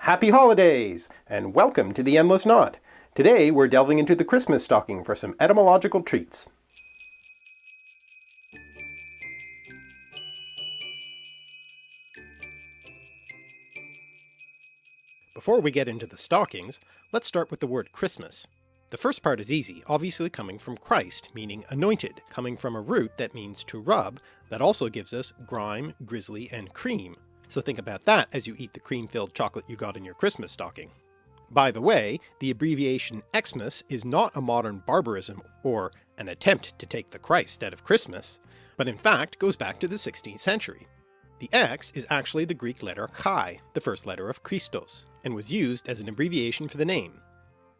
Happy holidays, and welcome to the Endless Knot. Today we're delving into the Christmas stocking for some etymological treats. Before we get into the stockings, let's start with the word Christmas. The first part is easy, obviously coming from Christ, meaning anointed, coming from a root that means to rub, that also gives us grime, grizzly, and cream. So think about that as you eat the cream-filled chocolate you got in your Christmas stocking. By the way, the abbreviation Xmas is not a modern barbarism or an attempt to take the Christ out of Christmas, but in fact goes back to the 16th century. The X is actually the Greek letter Chi, the first letter of Christos, and was used as an abbreviation for the name.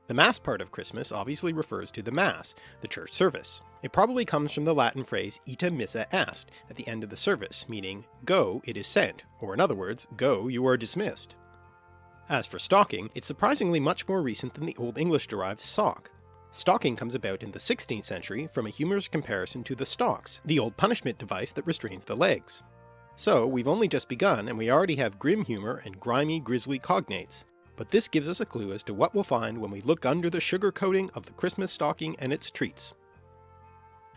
The Mass part of Christmas obviously refers to the Mass, the church service. It probably comes from the Latin phrase ita missa est at the end of the service, meaning go, it is sent, or in other words, go, you are dismissed. As for stocking, it's surprisingly much more recent than the Old English-derived sock. Stocking comes about in the 16th century from a humorous comparison to the stocks, the old punishment device that restrains the legs. So we've only just begun and we already have grim humor and grimy, grisly cognates. But this gives us a clue as to what we'll find when we look under the sugar coating of the Christmas stocking and its treats.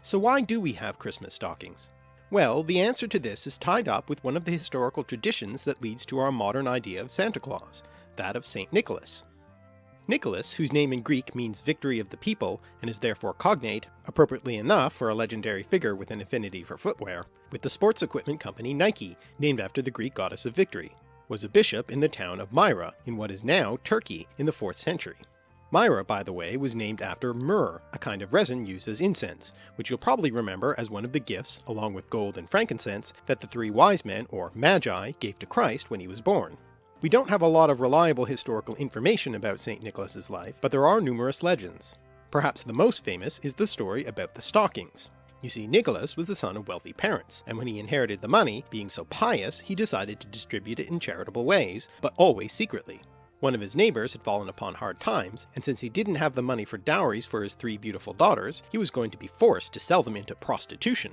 So why do we have Christmas stockings? Well, the answer to this is tied up with one of the historical traditions that leads to our modern idea of Santa Claus, that of St. Nicholas. Nicholas, whose name in Greek means victory of the people and is therefore cognate, appropriately enough for a legendary figure with an affinity for footwear, with the sports equipment company Nike, named after the Greek goddess of victory, was a bishop in the town of Myra, in what is now Turkey, in the 4th century. Myra, by the way, was named after myrrh, a kind of resin used as incense, which you'll probably remember as one of the gifts, along with gold and frankincense, that the three wise men, or magi, gave to Christ when he was born. We don't have a lot of reliable historical information about St. Nicholas's life, but there are numerous legends. Perhaps the most famous is the story about the stockings. You see, Nicholas was the son of wealthy parents, and when he inherited the money, being so pious, he decided to distribute it in charitable ways, but always secretly. One of his neighbors had fallen upon hard times, and since he didn't have the money for dowries for his 3 beautiful daughters, he was going to be forced to sell them into prostitution.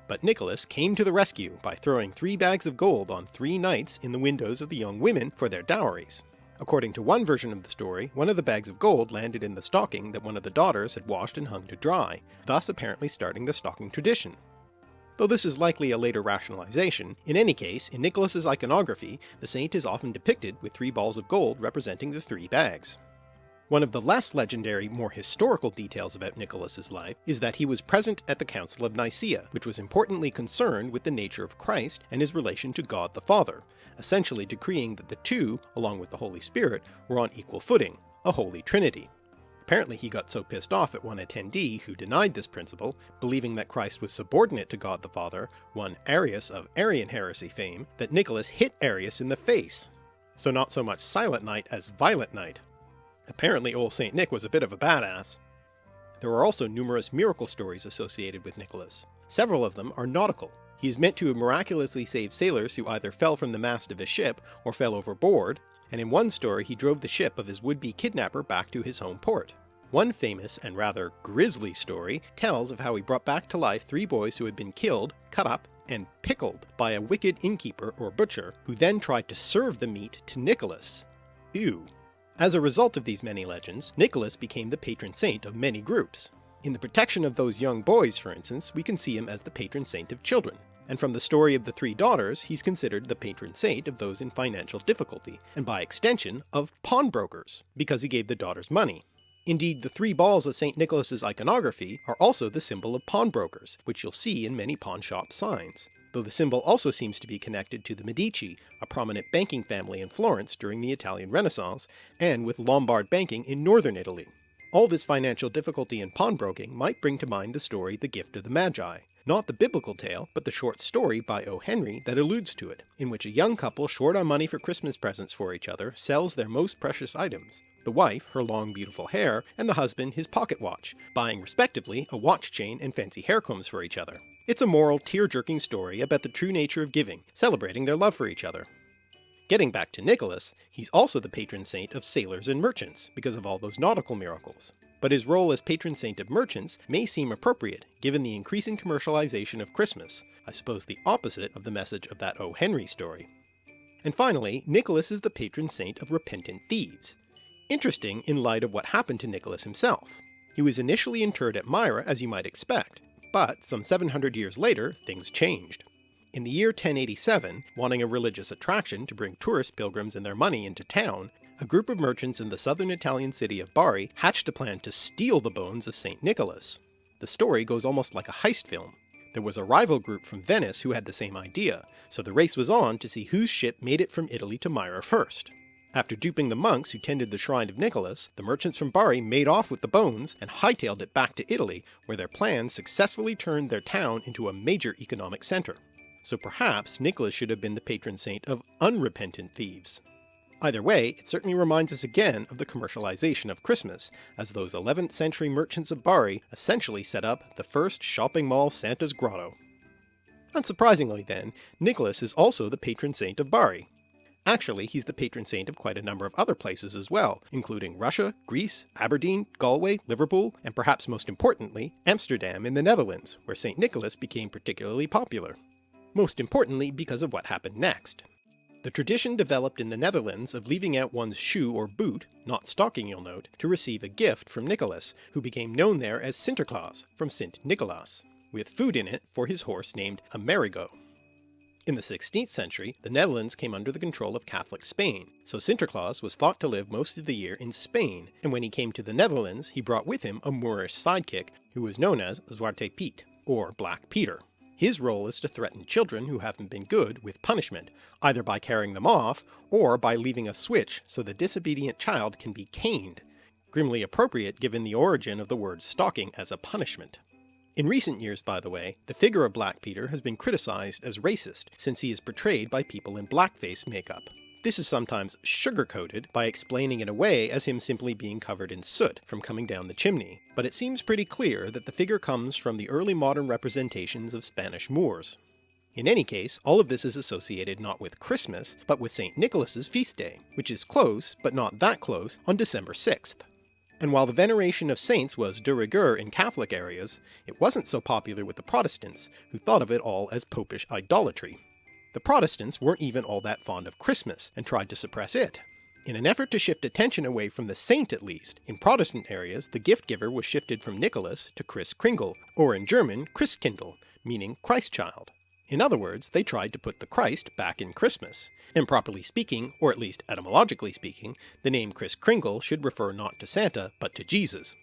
But Nicholas came to the rescue by throwing 3 bags of gold on 3 knights in the windows of the young women for their dowries. According to one version of the story, one of the bags of gold landed in the stocking that one of the daughters had washed and hung to dry, thus apparently starting the stocking tradition. Though this is likely a later rationalization, in any case, in Nicholas's iconography, the saint is often depicted with 3 balls of gold representing the 3 bags. One of the less legendary, more historical details about Nicholas's life is that he was present at the Council of Nicaea, which was importantly concerned with the nature of Christ and his relation to God the Father, essentially decreeing that the two, along with the Holy Spirit, were on equal footing, a Holy Trinity. Apparently he got so pissed off at one attendee who denied this principle, believing that Christ was subordinate to God the Father, one Arius of Arian heresy fame, that Nicholas hit Arius in the face. So not so much Silent Night as Violent Night. Apparently old St. Nick was a bit of a badass. There are also numerous miracle stories associated with Nicholas. Several of them are nautical. He is meant to have miraculously saved sailors who either fell from the mast of a ship or fell overboard, and in one story he drove the ship of his would-be kidnapper back to his home port. One famous and rather grisly story tells of how he brought back to life 3 boys who had been killed, cut up, and pickled by a wicked innkeeper or butcher, who then tried to serve the meat to Nicholas. Ew. As a result of these many legends, Nicholas became the patron saint of many groups. In the protection of those young boys, for instance, we can see him as the patron saint of children. And from the story of the 3 daughters, he's considered the patron saint of those in financial difficulty, and by extension, of pawnbrokers, because he gave the daughters money. Indeed, the 3 balls of St. Nicholas's iconography are also the symbol of pawnbrokers, which you'll see in many pawn shop signs, though the symbol also seems to be connected to the Medici, a prominent banking family in Florence during the Italian Renaissance, and with Lombard banking in northern Italy. All this financial difficulty in pawnbroking might bring to mind the story The Gift of the Magi, not the biblical tale, but the short story by O. Henry that alludes to it, in which a young couple short on money for Christmas presents for each other sells their most precious items, the wife her long beautiful hair, and the husband his pocket watch, buying respectively a watch chain and fancy hair combs for each other. It's a moral, tear-jerking story about the true nature of giving, celebrating their love for each other. Getting back to Nicholas, he's also the patron saint of sailors and merchants, because of all those nautical miracles. But his role as patron saint of merchants may seem appropriate, given the increasing commercialization of Christmas, I suppose the opposite of the message of that O. Henry story. And finally, Nicholas is the patron saint of repentant thieves. Interesting in light of what happened to Nicholas himself. He was initially interred at Myra, as you might expect, but some 700 years later things changed. In the year 1087, wanting a religious attraction to bring tourist pilgrims and their money into town, a group of merchants in the southern Italian city of Bari hatched a plan to steal the bones of St. Nicholas. The story goes almost like a heist film. There was a rival group from Venice who had the same idea, so the race was on to see whose ship made it from Italy to Myra first. After duping the monks who tended the shrine of Nicholas, the merchants from Bari made off with the bones and hightailed it back to Italy, where their plans successfully turned their town into a major economic centre. So perhaps Nicholas should have been the patron saint of unrepentant thieves. Either way, it certainly reminds us again of the commercialization of Christmas, as those 11th century merchants of Bari essentially set up the first shopping mall Santa's grotto. Unsurprisingly then, Nicholas is also the patron saint of Bari. Actually, he's the patron saint of quite a number of other places as well, including Russia, Greece, Aberdeen, Galway, Liverpool, and perhaps most importantly, Amsterdam in the Netherlands, where St. Nicholas became particularly popular. Most importantly because of what happened next. The tradition developed in the Netherlands of leaving out one's shoe or boot, not stocking you'll note, to receive a gift from Nicholas, who became known there as Sinterklaas, from Sint Nicolaas, with food in it for his horse named Amerigo. In the 16th century, the Netherlands came under the control of Catholic Spain, so Sinterklaas was thought to live most of the year in Spain, and when he came to the Netherlands he brought with him a Moorish sidekick who was known as Zwarte Piet, or Black Peter. His role is to threaten children who haven't been good with punishment, either by carrying them off, or by leaving a switch so the disobedient child can be caned, grimly appropriate given the origin of the word stalking as a punishment. In recent years, by the way, the figure of Black Peter has been criticized as racist, since he is portrayed by people in blackface makeup. This is sometimes sugar-coated by explaining it away as him simply being covered in soot from coming down the chimney, but it seems pretty clear that the figure comes from the early modern representations of Spanish Moors. In any case, all of this is associated not with Christmas, but with St. Nicholas's feast day, which is close, but not that close, on December 6th. And while the veneration of saints was de rigueur in Catholic areas, it wasn't so popular with the Protestants, who thought of it all as popish idolatry. The Protestants weren't even all that fond of Christmas, and tried to suppress it. In an effort to shift attention away from the saint at least, in Protestant areas the gift giver was shifted from Nicholas to Kris Kringle, or in German Christkindl, meaning Christ child. In other words, they tried to put the Christ back in Christmas, and properly speaking, or at least etymologically speaking, the name Kris Kringle should refer not to Santa, but to Jesus.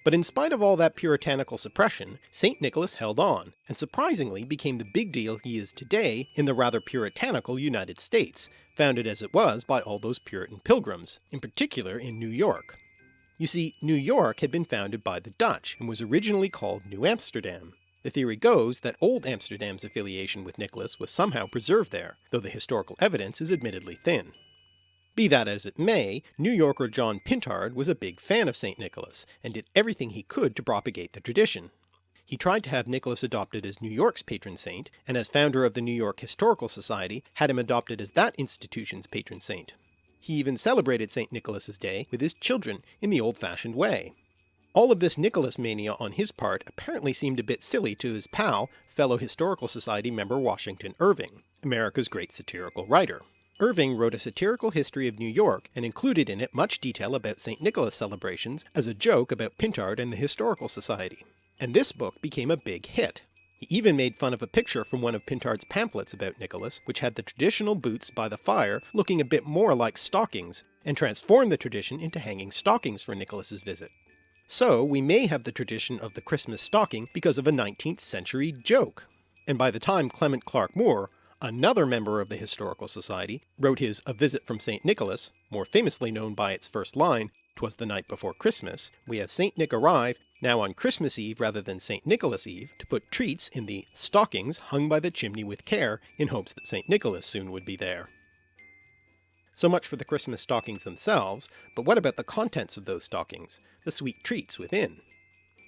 But in spite of all that puritanical suppression, St. Nicholas held on, and surprisingly became the big deal he is today in the rather puritanical United States, founded as it was by all those Puritan pilgrims, in particular in New York. You see, New York had been founded by the Dutch, and was originally called New Amsterdam. The theory goes that Old Amsterdam's affiliation with Nicholas was somehow preserved there, though the historical evidence is admittedly thin. Be that as it may, New Yorker John Pintard was a big fan of St. Nicholas, and did everything he could to propagate the tradition. He tried to have Nicholas adopted as New York's patron saint, and as founder of the New York Historical Society, had him adopted as that institution's patron saint. He even celebrated St. Nicholas's Day with his children in the old-fashioned way. All of this Nicholas mania on his part apparently seemed a bit silly to his pal, fellow Historical Society member Washington Irving, America's great satirical writer. Irving wrote a satirical history of New York and included in it much detail about St. Nicholas celebrations as a joke about Pintard and the Historical Society. And this book became a big hit. He even made fun of a picture from one of Pintard's pamphlets about Nicholas, which had the traditional boots by the fire looking a bit more like stockings, and transformed the tradition into hanging stockings for Nicholas's visit. So we may have the tradition of the Christmas stocking because of a 19th century joke. And by the time Clement Clarke Moore, another member of the Historical Society, wrote his A Visit from St. Nicholas, more famously known by its first line, "'Twas the night before Christmas," we have St. Nick arrive, now on Christmas Eve rather than St. Nicholas Eve, to put treats in the stockings hung by the chimney with care, in hopes that St. Nicholas soon would be there. So much for the Christmas stockings themselves, but what about the contents of those stockings, the sweet treats within?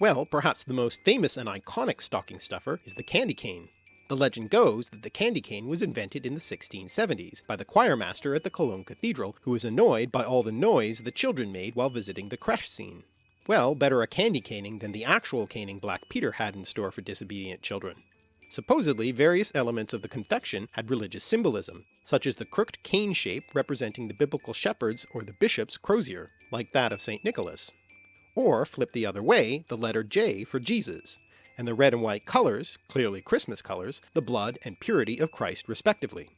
Well, perhaps the most famous and iconic stocking stuffer is the candy cane. The legend goes that the candy cane was invented in the 1670s by the choirmaster at the Cologne Cathedral, who was annoyed by all the noise the children made while visiting the creche scene. Well, better a candy caning than the actual caning Black Peter had in store for disobedient children. Supposedly, various elements of the confection had religious symbolism, such as the crooked cane shape representing the biblical shepherd's or the bishop's crozier, like that of St. Nicholas. Or, flip the other way, the letter J for Jesus, and the red and white colours, clearly Christmas colours, the blood and purity of Christ respectively.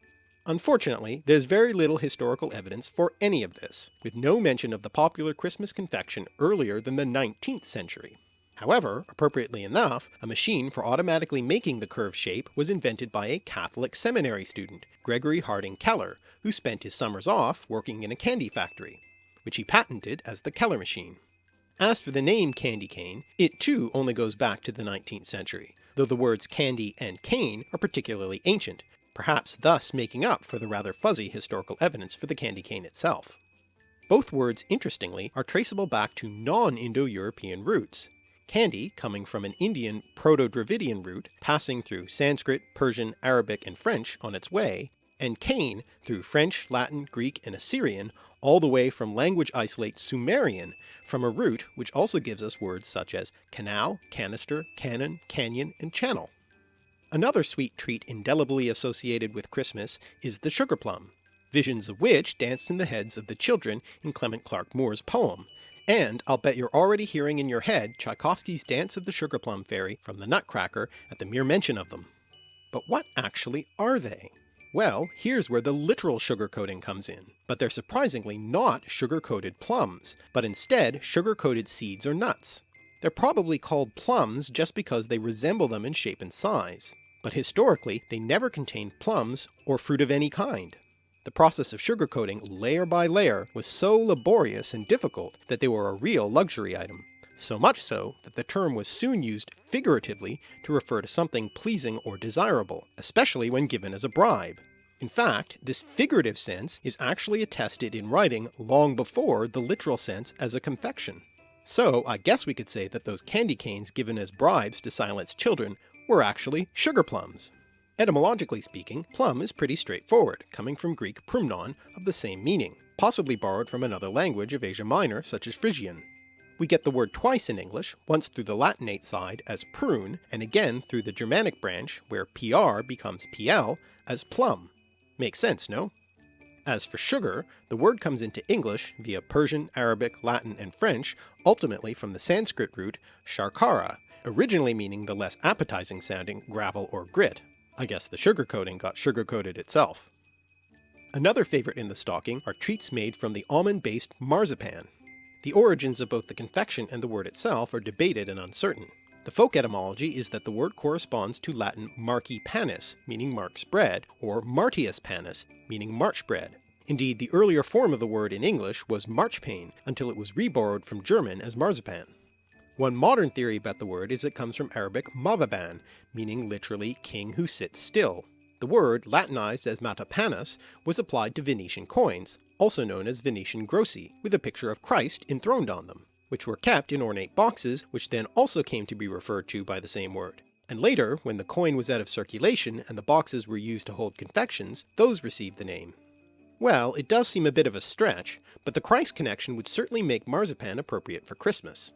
Unfortunately, there's very little historical evidence for any of this, with no mention of the popular Christmas confection earlier than the 19th century. However, appropriately enough, a machine for automatically making the curved shape was invented by a Catholic seminary student, Gregory Harding Keller, who spent his summers off working in a candy factory, which he patented as the Keller machine. As for the name candy cane, it too only goes back to the 19th century, though the words candy and cane are particularly ancient, perhaps thus making up for the rather fuzzy historical evidence for the candy cane itself. Both words, interestingly, are traceable back to non-Indo-European roots. Candy coming from an Indian Proto-Dravidian root passing through Sanskrit, Persian, Arabic and French on its way, and cane through French, Latin, Greek and Assyrian all the way from language isolate Sumerian, from a root which also gives us words such as canal, canister, cannon, canyon and channel. Another sweet treat indelibly associated with Christmas is the sugar plum, visions of which danced in the heads of the children in Clement Clarke Moore's poem. And I'll bet you're already hearing in your head Tchaikovsky's Dance of the Sugar Plum Fairy from the Nutcracker at the mere mention of them. But what actually are they? Well, here's where the literal sugar coating comes in, but they're surprisingly not sugar-coated plums, but instead sugar-coated seeds or nuts. They're probably called plums just because they resemble them in shape and size, but historically they never contained plums or fruit of any kind. The process of sugar coating layer by layer was so laborious and difficult that they were a real luxury item, so much so that the term was soon used figuratively to refer to something pleasing or desirable, especially when given as a bribe. In fact, this figurative sense is actually attested in writing long before the literal sense as a confection. So I guess we could say that those candy canes given as bribes to silence children were actually sugar plums. Etymologically speaking, plum is pretty straightforward, coming from Greek prumnon of the same meaning, possibly borrowed from another language of Asia Minor such as Phrygian. We get the word twice in English, once through the Latinate side as prune, and again through the Germanic branch, where pr becomes pl, as plum. Makes sense, no? As for sugar, the word comes into English via Persian, Arabic, Latin and French, ultimately from the Sanskrit root sharkara, originally meaning the less appetizing sounding gravel or grit. I guess the sugar coating got sugar-coated itself. Another favourite in the stocking are treats made from the almond-based marzipan. The origins of both the confection and the word itself are debated and uncertain. The folk etymology is that the word corresponds to Latin marci panis, meaning Mark's bread, or martius panis, meaning March bread. Indeed, the earlier form of the word in English was marchpane, until it was reborrowed from German as marzipan. One modern theory about the word is it comes from Arabic mavaban, meaning literally king who sits still. The word, Latinized as matapanus, was applied to Venetian coins, also known as Venetian grossi, with a picture of Christ enthroned on them, which were kept in ornate boxes, which then also came to be referred to by the same word. And later, when the coin was out of circulation and the boxes were used to hold confections, those received the name. Well, it does seem a bit of a stretch, but the Christ connection would certainly make marzipan appropriate for Christmas.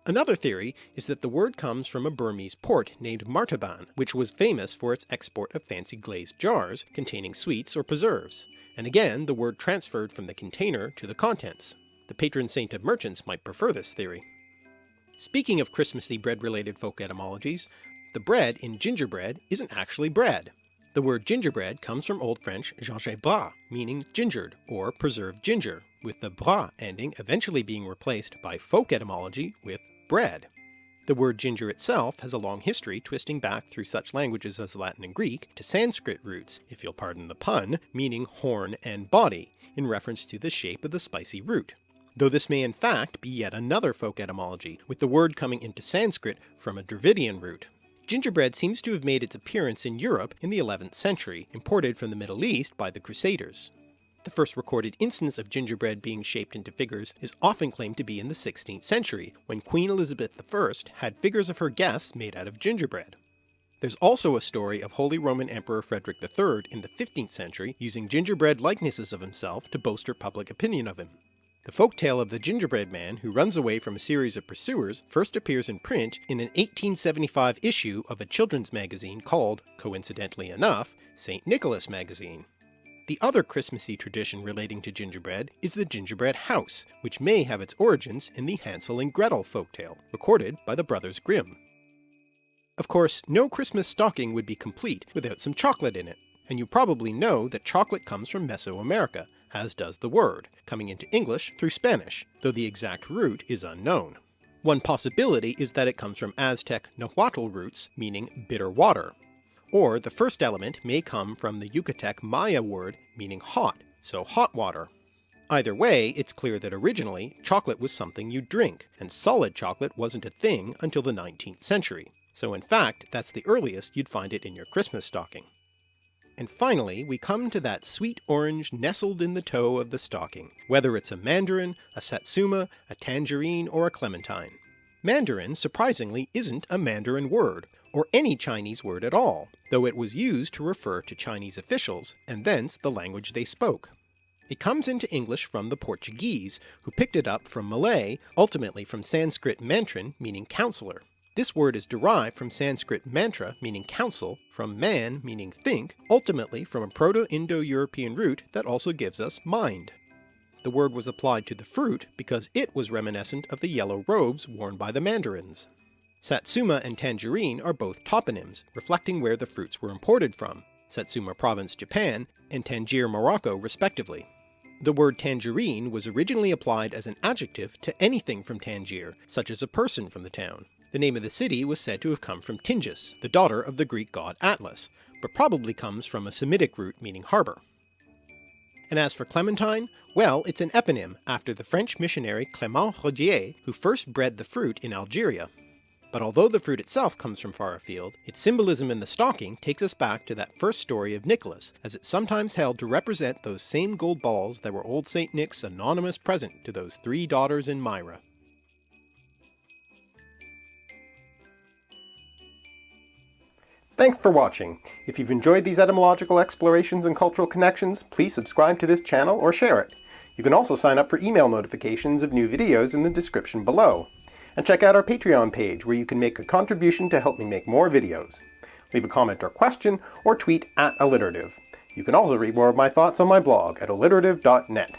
Another theory is that the word comes from a Burmese port named Martaban, which was famous for its export of fancy glazed jars containing sweets or preserves, and again the word transferred from the container to the contents. The patron saint of merchants might prefer this theory. Speaking of Christmassy bread-related folk etymologies, the bread in gingerbread isn't actually bread. The word gingerbread comes from Old French gingembre, meaning gingered, or preserved ginger, with the bras ending eventually being replaced by folk etymology with bread. The word ginger itself has a long history twisting back through such languages as Latin and Greek to Sanskrit roots, if you'll pardon the pun, meaning horn and body, in reference to the shape of the spicy root. Though this may in fact be yet another folk etymology, with the word coming into Sanskrit from a Dravidian root. Gingerbread seems to have made its appearance in Europe in the 11th century, imported from the Middle East by the Crusaders. The first recorded instance of gingerbread being shaped into figures is often claimed to be in the 16th century, when Queen Elizabeth I had figures of her guests made out of gingerbread. There's also a story of Holy Roman Emperor Frederick III in the 15th century using gingerbread likenesses of himself to bolster public opinion of him. The folktale of the gingerbread man who runs away from a series of pursuers first appears in print in an 1875 issue of a children's magazine called, coincidentally enough, St. Nicholas Magazine. The other Christmassy tradition relating to gingerbread is the gingerbread house, which may have its origins in the Hansel and Gretel folktale, recorded by the Brothers Grimm. Of course, no Christmas stocking would be complete without some chocolate in it, and you probably know that chocolate comes from Mesoamerica, as does the word, coming into English through Spanish, though the exact root is unknown. One possibility is that it comes from Aztec Nahuatl roots meaning bitter water, or the first element may come from the Yucatec Maya word meaning hot, so hot water. Either way, it's clear that originally chocolate was something you drink, and solid chocolate wasn't a thing until the 19th century, so in fact that's the earliest you'd find it in your Christmas stocking. And finally, we come to that sweet orange nestled in the toe of the stocking, whether it's a mandarin, a satsuma, a tangerine, or a clementine. Mandarin, surprisingly, isn't a Mandarin word, or any Chinese word at all, though it was used to refer to Chinese officials, and thence the language they spoke. It comes into English from the Portuguese, who picked it up from Malay, ultimately from Sanskrit mantran, meaning counselor. This word is derived from Sanskrit mantra, meaning counsel, from man, meaning think, ultimately from a Proto-Indo-European root that also gives us mind. The word was applied to the fruit because it was reminiscent of the yellow robes worn by the mandarins. Satsuma and tangerine are both toponyms, reflecting where the fruits were imported from, Satsuma Province, Japan, and Tangier, Morocco, respectively. The word tangerine was originally applied as an adjective to anything from Tangier, such as a person from the town. The name of the city was said to have come from Tingis, the daughter of the Greek god Atlas, but probably comes from a Semitic root meaning harbour. And as for clementine, well, it's an eponym after the French missionary Clément Rodier, who first bred the fruit in Algeria. But although the fruit itself comes from far afield, its symbolism in the stocking takes us back to that first story of Nicholas, as it's sometimes held to represent those same gold balls that were old St. Nick's anonymous present to those 3 daughters in Myra. Thanks for watching. If you've enjoyed these etymological explorations and cultural connections, please subscribe to this channel or share it. You can also sign up for email notifications of new videos in the description below. And check out our Patreon page where you can make a contribution to help me make more videos. Leave a comment or question, or tweet @alliterative. You can also read more of my thoughts on my blog at alliterative.net.